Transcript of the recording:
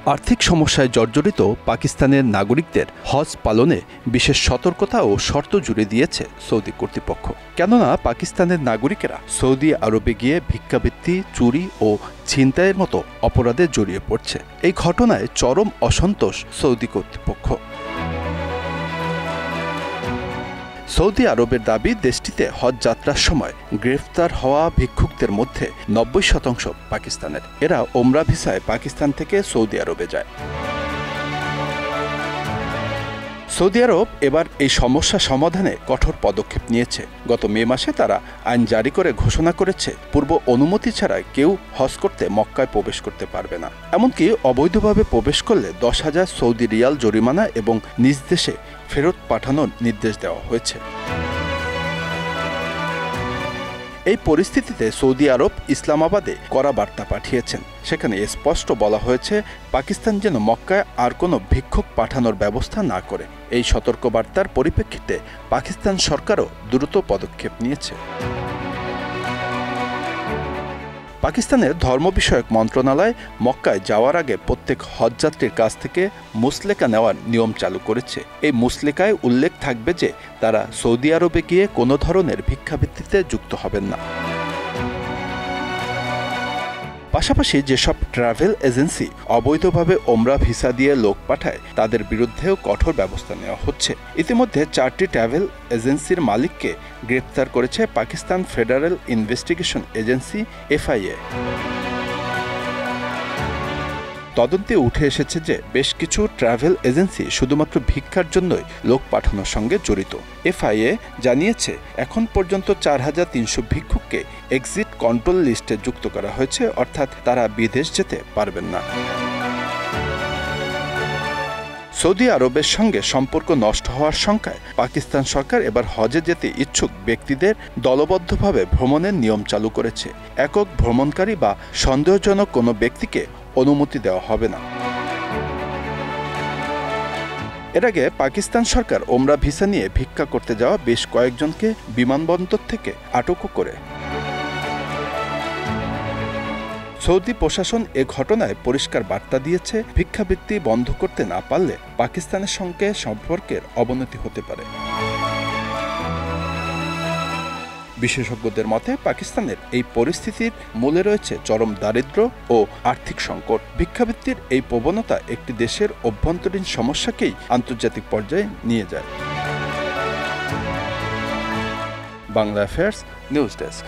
আর্থিক সমস্যায় জর্জরিত পাকিস্তানের নাগরিকদের হজ পালনে বিশেষ সতর্কতা ও শর্ত জুড়ে দিয়েছে সৌদি কর্তৃপক্ষ। কেননা পাকিস্তানের নাগরিকেরা সৌদি আরবে গিয়ে ভিক্ষাবৃত্তি, চুরি ও ছিনতাইয়ের মতো অপরাধে জড়িয়ে পড়ছে। এই ঘটনায় চরম অসন্তোষ সৌদি কর্তৃপক্ষ। সৌদি আরবের দাবি, দেশটিতে হজ যাত্রার সময় গ্রেফতার হওয়া ভিক্ষুকদের মধ্যে ৯০% পাকিস্তানের। এরা ওমরা ভিসায় পাকিস্তান থেকে সৌদি আরবে যায়। সৌদি আরব এবার এই সমস্যা সমাধানে কঠোর পদক্ষেপ নিয়েছে। গত মে মাসে তারা আইন জারি করে ঘোষণা করেছে, পূর্ব অনুমতি ছাড়া কেউ হজ করতে মক্কায় প্রবেশ করতে পারবে না। এমনকি অবৈধভাবে প্রবেশ করলে ১০,০০০ সৌদি রিয়াল জরিমানা এবং নিজ দেশে ফেরত পাঠানোর নির্দেশ দেওয়া হয়েছে। এই পরিস্থিতিতে সৌদি আরব ইসলামাবাদে কড়া বার্তা পাঠিয়েছেন। সেখানে স্পষ্ট বলা হয়েছে, পাকিস্তান যেন মক্কায় আর কোনো ভিক্ষুক পাঠানোর ব্যবস্থা না করে। এই সতর্কবার্তার পরিপ্রেক্ষিতে পাকিস্তান সরকারও দ্রুত পদক্ষেপ নিয়েছে। পাকিস্তানের ধর্ম বিষয়ক মন্ত্রণালয় মক্কায় যাওয়ার আগে প্রত্যেক হজযাত্রীর কাছ থেকে মুসলেকা নেওয়ার নিয়ম চালু করেছে। এই মুসলেকায় উল্লেখ থাকবে যে তারা সৌদি আরবে গিয়ে কোনো ধরনের ভিক্ষাবৃত্তিতে যুক্ত হবেন না। পাশাপাশি যেসব ট্রাভেল এজেন্সি অবৈধভাবে ওমরা ভিসা দিয়ে লোক পাঠায় তাদের বিরুদ্ধেও কঠোর ব্যবস্থা নেওয়া হচ্ছে। ইতিমধ্যে 4টি ট্রাভেল এজেন্সির মালিককে গ্রেপ্তার করেছে Pakistan federal investigation agency FIA। তদন্তে উঠে এসেছে যে বেশ কিছু ট্রাভেল এজেন্সি শুধুমাত্র ভিক্ষার জন্যই লোক পাঠানোর সঙ্গে জড়িত। FIA জানিয়েছে, এখন পর্যন্ত ৪,৩০০ ভিক্ষুককে এক্সিট কন্ট্রোল লিস্টে যুক্ত করা হয়েছে, অর্থাৎ তারা বিদেশ যেতে পারবেন না। সৌদি আরবের সঙ্গে সম্পর্ক নষ্ট হওয়ার শঙ্কায় পাকিস্তান সরকার এবার হজে যেতে ইচ্ছুক ব্যক্তিদের দলবদ্ধভাবে ভ্রমণের নিয়ম চালু করেছে। একক ভ্রমণকারী বা সন্দেহজনক কোনো ব্যক্তিকে অনুমতি দেওয়া হবে না। এর আগে পাকিস্তান সরকার ওমরা ভিসা নিয়ে ভিক্ষা করতে যাওয়া বেশ কয়েকজনকে বিমানবন্দর থেকে আটকও করে। সৌদি প্রশাসন এ ঘটনায় পরিষ্কার বার্তা দিয়েছে, ভিক্ষাবৃত্তি বন্ধ করতে না পারলে পাকিস্তানের সঙ্গে সম্পর্কের অবনতি হতে পারে। বিশেষজ্ঞদের মতে, পাকিস্তানের এই পরিস্থিতির মূলে রয়েছে চরম দারিদ্র্য ও আর্থিক সংকট। ভিক্ষাবৃত্তির এই প্রবণতা একটি দেশের অভ্যন্তরীণ সমস্যাকেই আন্তর্জাতিক পর্যায়ে নিয়ে যায়। Bangla affairs news desk.